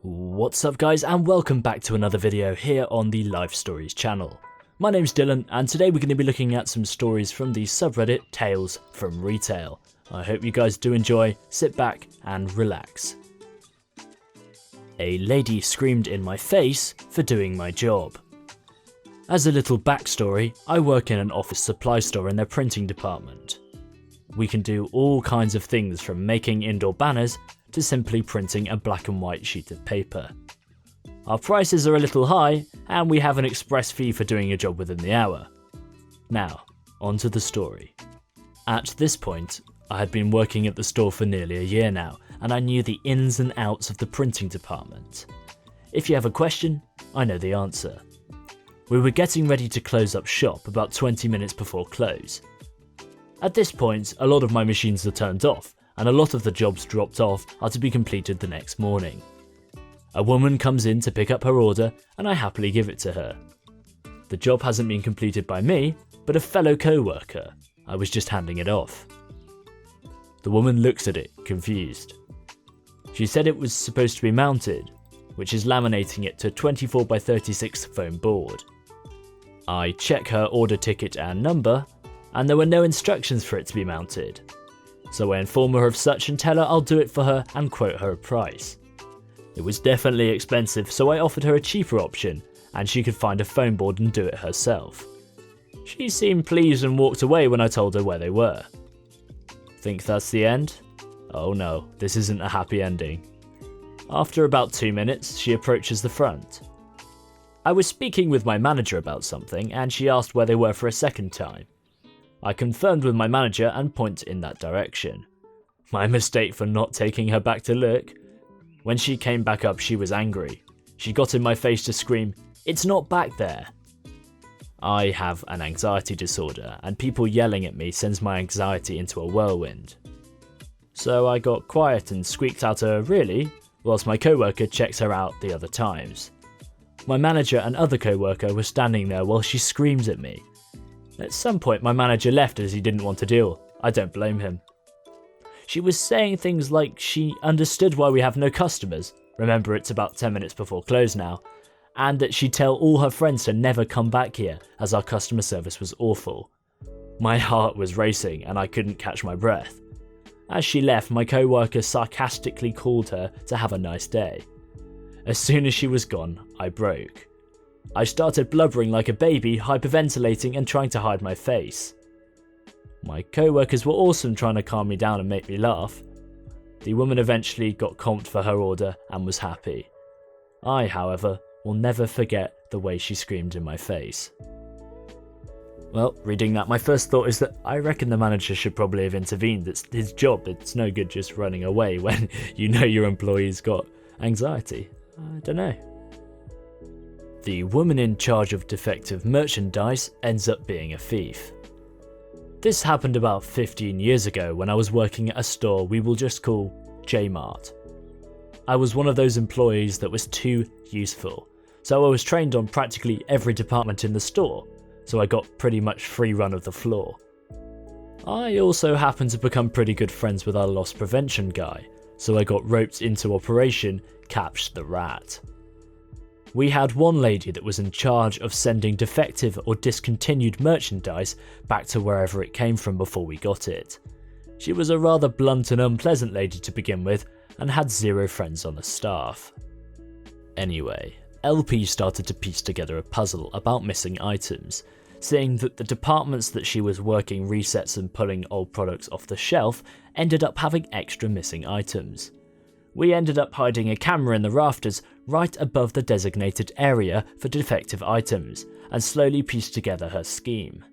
What's up guys, and welcome back to another video here on the Life Stories channel. My name's Dylan, and today we're going to be looking at some stories from the subreddit Tales from Retail. I hope you guys do enjoy, sit back and relax. A lady screamed in my face for doing my job. As a little backstory, I work in an office supply store in their printing department. We can do all kinds of things, from making indoor banners to simply printing a black and white sheet of paper. Our prices are a little high, and we have an express fee for doing a job within the hour. Now, on to the story. At this point, I had been working at the store for nearly a year now, and I knew the ins and outs of the printing department. If you have a question, I know the answer. We were getting ready to close up shop about 20 minutes before close. At this point, a lot of my machines are turned off, and a lot of the jobs dropped off are to be completed the next morning. A woman comes in to pick up her order, and I happily give it to her. The job hasn't been completed by me, but a fellow co-worker. I was just handing it off. The woman looks at it, confused. She said it was supposed to be mounted, which is laminating it to a 24x36 foam board. I check her order ticket and number, and there were no instructions for it to be mounted. So I inform her of such and tell her I'll do it for her and quote her a price. It was definitely expensive, so I offered her a cheaper option, and she could find a foam board and do it herself. She seemed pleased and walked away when I told her where they were. Think that's the end? Oh no, this isn't a happy ending. After about 2 minutes, she approaches the front. I was speaking with my manager about something, and she asked where they were for a second time. I confirmed with my manager and point in that direction. My mistake for not taking her back to look. When she came back up, she was angry. She got in my face to scream, "It's not back there." I have an anxiety disorder, and people yelling at me sends my anxiety into a whirlwind. So I got quiet and squeaked out a "really?" whilst my co-worker checks her out the other times. My manager and other co-worker were standing there while she screams at me. At some point my manager left as he didn't want to deal. I don't blame him. She was saying things like she understood why we have no customers, remember it's about 10 minutes before close now, and that she'd tell all her friends to never come back here as our customer service was awful. My heart was racing and I couldn't catch my breath. As she left, my co-worker sarcastically called her to have a nice day. As soon as she was gone, I broke. I started blubbering like a baby, hyperventilating and trying to hide my face. My co-workers were awesome, trying to calm me down and make me laugh. The woman eventually got comped for her order and was happy. I, however, will never forget the way she screamed in my face. Well, reading that, my first thought is that I reckon the manager should probably have intervened. It's his job. It's no good just running away when you know your employee's got anxiety. I don't know. The woman in charge of defective merchandise ends up being a thief. This happened about 15 years ago when I was working at a store we will just call J-Mart. I was one of those employees that was too useful, so I was trained on practically every department in the store, so I got pretty much free run of the floor. I also happened to become pretty good friends with our loss prevention guy, so I got roped into Operation Catch the Rat. We had one lady that was in charge of sending defective or discontinued merchandise back to wherever it came from before we got it. She was a rather blunt and unpleasant lady to begin with, and had zero friends on the staff. Anyway, LP started to piece together a puzzle about missing items, seeing that the departments that she was working resets and pulling old products off the shelf ended up having extra missing items. We ended up hiding a camera in the rafters right above the designated area for defective items, and slowly pieced together her scheme.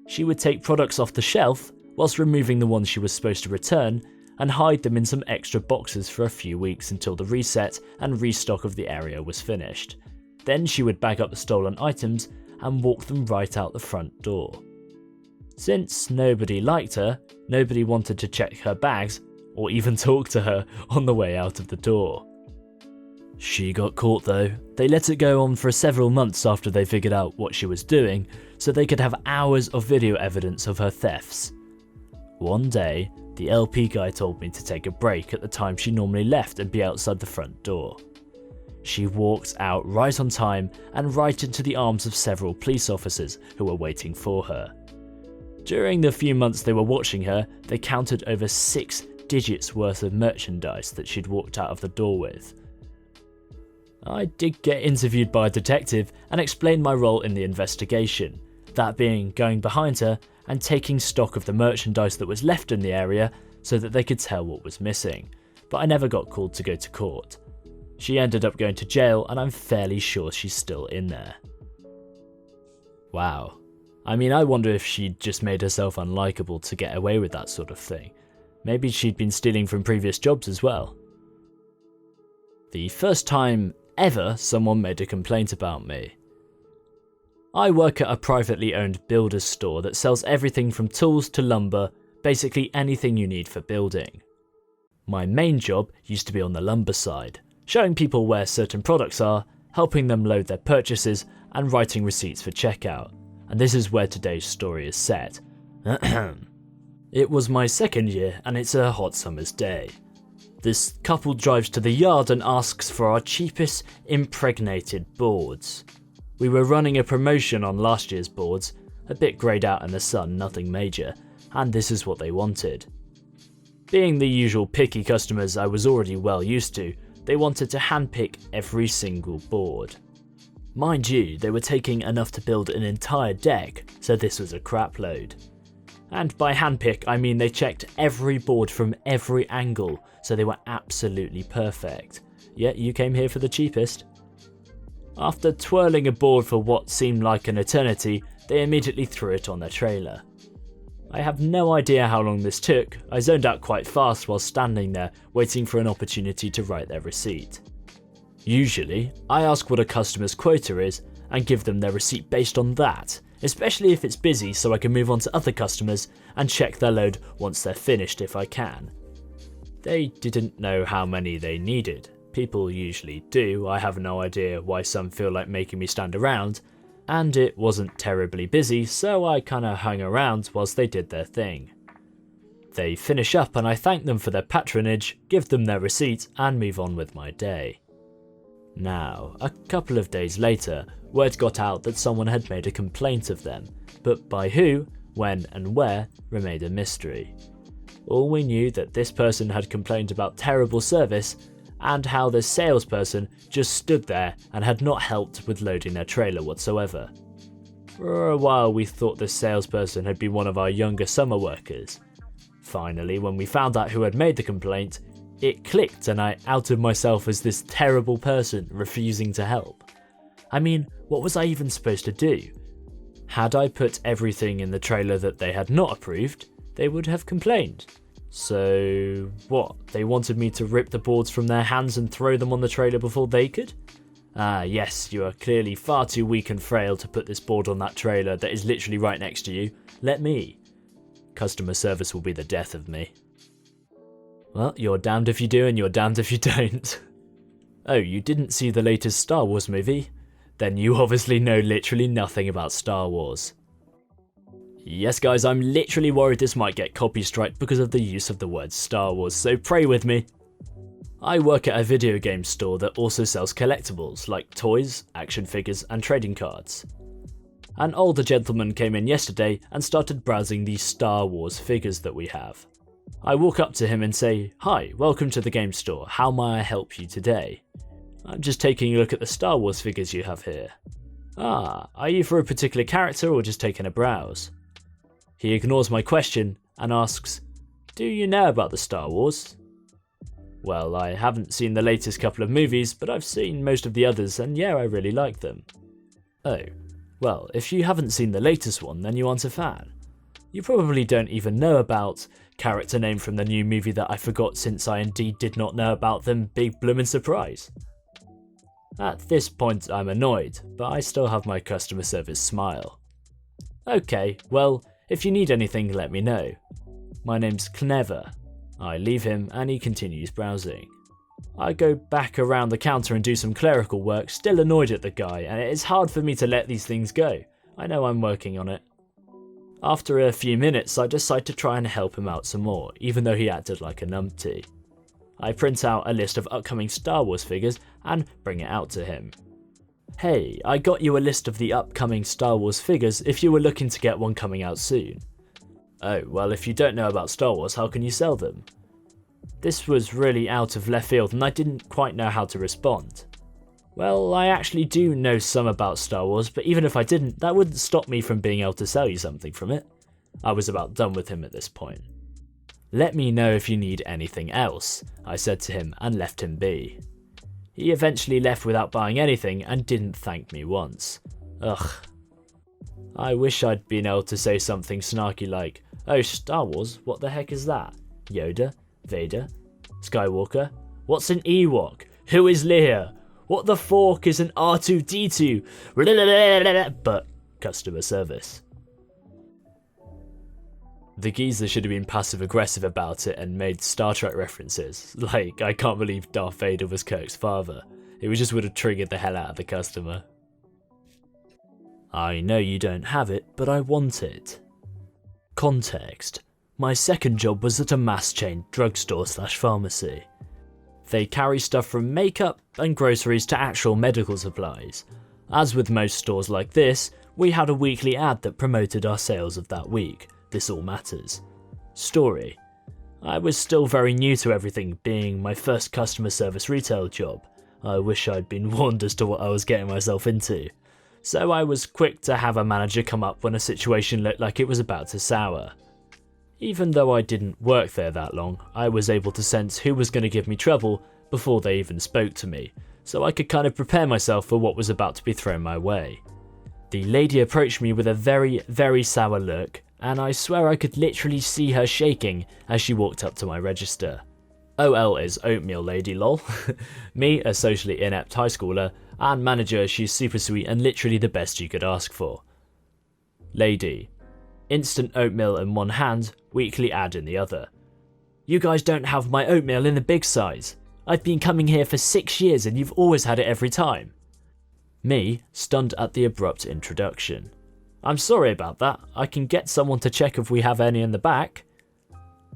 She would take products off the shelf, whilst removing the ones she was supposed to return, and hide them in some extra boxes for a few weeks until the reset and restock of the area was finished. Then she would bag up the stolen items and walk them right out the front door. Since nobody liked her, nobody wanted to check her bags or even talk to her on the way out of the door. She got caught though. They let it go on for several months after they figured out what she was doing, so they could have hours of video evidence of her thefts. One day, the LP guy told me to take a break at the time she normally left and be outside the front door. She walked out right on time and right into the arms of several police officers who were waiting for her. During the few months they were watching her, they counted over 6 digits worth of merchandise that she'd walked out of the door with. I did get interviewed by a detective and explained my role in the investigation, that being going behind her and taking stock of the merchandise that was left in the area so that they could tell what was missing, but I never got called to go to court. She ended up going to jail and I'm fairly sure she's still in there. Wow. I mean, I wonder if she'd just made herself unlikable to get away with that sort of thing. Maybe she'd been stealing from previous jobs as well. The first time ever someone made a complaint about me. I work at a privately owned builder's store that sells everything from tools to lumber, basically anything you need for building. My main job used to be on the lumber side, showing people where certain products are, helping them load their purchases, and writing receipts for checkout. And this is where today's story is set. It was my second year and it's a hot summer's day. This couple drives to the yard and asks for our cheapest impregnated boards. We were running a promotion on last year's boards, a bit greyed out in the sun, nothing major, and this is what they wanted. Being the usual picky customers I was already well used to, they wanted to handpick every single board. Mind you, they were taking enough to build an entire deck, so this was a crap load. And by handpick I mean they checked every board from every angle, so they were absolutely perfect. Yeah, you came here for the cheapest. After twirling a board for what seemed like an eternity, they immediately threw it on their trailer. I have no idea how long this took. I zoned out quite fast while standing there waiting for an opportunity to write their receipt. Usually, I ask what a customer's quota is and give them their receipt based on that, especially if it's busy so I can move on to other customers and check their load once they're finished if I can. They didn't know how many they needed. People usually do, I have no idea why some feel like making me stand around, and it wasn't terribly busy so I kinda hung around whilst they did their thing. They finish up and I thank them for their patronage, give them their receipt and move on with my day. Now, a couple of days later, word got out that someone had made a complaint of them, but by who, when and where remained a mystery. All we knew that this person had complained about terrible service and how the salesperson just stood there and had not helped with loading their trailer whatsoever. For a while we thought this salesperson had been one of our younger summer workers. Finally, when we found out who had made the complaint, it clicked and I outed myself as this terrible person refusing to help. I mean, what was I even supposed to do? Had I put everything in the trailer that they had not approved, they would have complained. So what, they wanted me to rip the boards from their hands and throw them on the trailer before they could? Ah yes, you are clearly far too weak and frail to put this board on that trailer that is literally right next to you. Let me. Customer service will be the death of me. Well, you're damned if you do and you're damned if you don't. Oh, you didn't see the latest Star Wars movie? Then you obviously know literally nothing about Star Wars. Yes guys, I'm literally worried this might get copy striked because of the use of the word Star Wars, so pray with me. I work at a video game store that also sells collectibles like toys, action figures and trading cards. An older gentleman came in yesterday and started browsing the Star Wars figures that we have. I walk up to him and say, "Hi, welcome to the game store, how may I help you today?" "I'm just taking a look at the Star Wars figures you have here." "Ah, are you for a particular character or just taking a browse?" He ignores my question and asks, "Do you know about the Star Wars?" "Well, I haven't seen the latest couple of movies, but I've seen most of the others and yeah, I really like them." "Oh, well, if you haven't seen the latest one, then you aren't a fan. You probably don't even know about character name from the new movie that I forgot since I indeed did not know about them, big bloomin' surprise." At this point I'm annoyed, but I still have my customer service smile. "Okay, well, if you need anything let me know. My name's Clever." I leave him and he continues browsing. I go back around the counter and do some clerical work, still annoyed at the guy, and it is hard for me to let these things go. I know I'm working on it. After a few minutes I decide to try and help him out some more, even though he acted like a numpty. I print out a list of upcoming Star Wars figures and bring it out to him. Hey, I got you a list of the upcoming Star Wars figures if you were looking to get one coming out soon. Oh, well, if you don't know about Star Wars, how can you sell them? This was really out of left field and I didn't quite know how to respond. Well, I actually do know some about Star Wars, but even if I didn't, that wouldn't stop me from being able to sell you something from it. I was about done with him at this point. Let me know if you need anything else, I said to him and left him be. He eventually left without buying anything and didn't thank me once. Ugh. I wish I'd been able to say something snarky like, "Oh, Star Wars, what the heck is that? Yoda? Vader? Skywalker? What's an Ewok? Who is Leia? What the fork is an R2-D2? But customer service." The geezer should have been passive aggressive about it and made Star Trek references. Like, I can't believe Darth Vader was Kirk's father. It just would have triggered the hell out of the customer. I know you don't have it, but I want it. Context. My second job was at a mass chain drugstore/pharmacy. They carry stuff from makeup and groceries to actual medical supplies. As with most stores like this, we had a weekly ad that promoted our sales of that week. This all matters. Story. I was still very new to everything, being my first customer service retail job. I wish I'd been warned as to what I was getting myself into. So I was quick to have a manager come up when a situation looked like it was about to sour. Even though I didn't work there that long, I was able to sense who was going to give me trouble before they even spoke to me, so I could kind of prepare myself for what was about to be thrown my way. The lady approached me with a very, very sour look, and I swear I could literally see her shaking as she walked up to my register. OL is oatmeal lady lol. Me, a socially inept high schooler, and manager, she's super sweet and literally the best you could ask for. Lady. Instant oatmeal in one hand, weekly ad in the other. You guys don't have my oatmeal in the big size. I've been coming here for 6 years and you've always had it every time. Me, stunned at the abrupt introduction. I'm sorry about that, I can get someone to check if we have any in the back.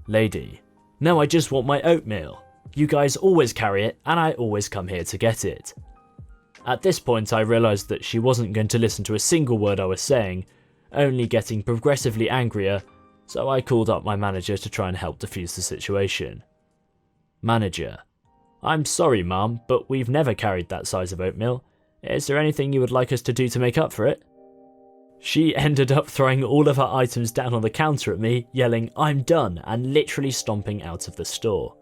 Lady. No, I just want my oatmeal. You guys always carry it and I always come here to get it. At this point I realised that she wasn't going to listen to a single word I was saying, only getting progressively angrier, so I called up my manager to try and help defuse the situation. Manager. I'm sorry ma'am, but we've never carried that size of oatmeal. Is there anything you would like us to do to make up for it? She ended up throwing all of her items down on the counter at me, yelling "I'm done" and literally stomping out of the store.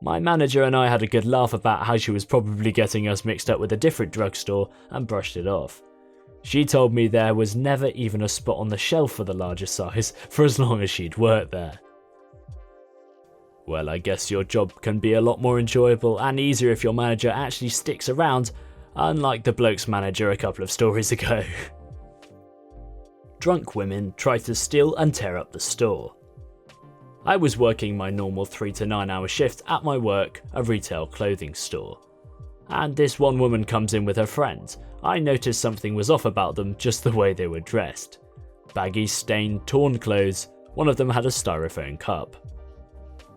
My manager and I had a good laugh about how she was probably getting us mixed up with a different drugstore and brushed it off. She told me there was never even a spot on the shelf for the larger size for as long as she'd worked there. Well, I guess your job can be a lot more enjoyable and easier if your manager actually sticks around, unlike the bloke's manager a couple of stories ago. Drunk women try to steal and tear up the store. I was working my normal 3 to 9 hour shift at my work, a retail clothing store. And this one woman comes in with her friend. I noticed something was off about them, just the way they were dressed. Baggy, stained, torn clothes, one of them had a styrofoam cup.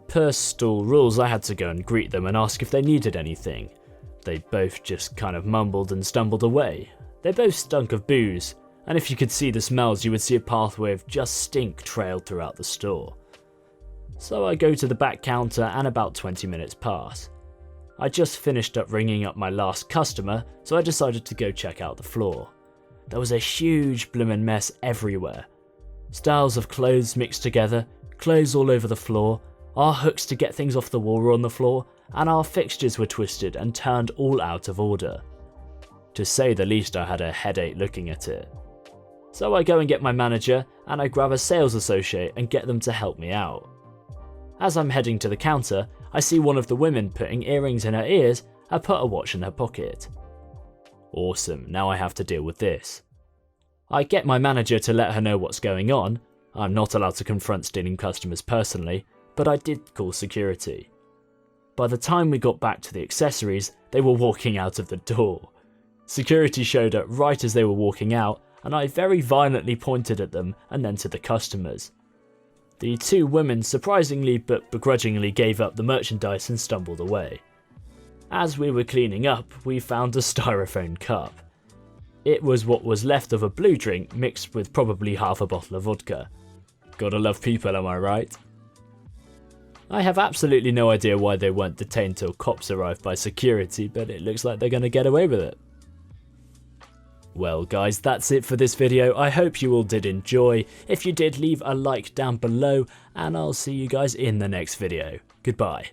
Per store rules, I had to go and greet them and ask if they needed anything. They both just kind of mumbled and stumbled away. They both stunk of booze, and if you could see the smells you would see a pathway of just stink trailed throughout the store. So I go to the back counter and about 20 minutes pass. I just finished up ringing up my last customer, so I decided to go check out the floor. There was a huge bloomin' mess everywhere. Styles of clothes mixed together, clothes all over the floor, our hooks to get things off the wall were on the floor, and our fixtures were twisted and turned all out of order. To say the least, I had a headache looking at it. So I go and get my manager, and I grab a sales associate and get them to help me out. As I'm heading to the counter, I see one of the women putting earrings in her ears and put a watch in her pocket. Awesome, now I have to deal with this. I get my manager to let her know what's going on. I'm not allowed to confront stealing customers personally, but I did call security. By the time we got back to the accessories, they were walking out of the door. Security showed up right as they were walking out, and I very violently pointed at them and then to the customers. The two women surprisingly but begrudgingly gave up the merchandise and stumbled away. As we were cleaning up, we found a styrofoam cup. It was what was left of a blue drink mixed with probably half a bottle of vodka. Gotta love people, am I right? I have absolutely no idea why they weren't detained till cops arrived by security, but it looks like they're gonna get away with it. Well guys, that's it for this video. I hope you all did enjoy. If you did, leave a like down below, and I'll see you guys in the next video. Goodbye.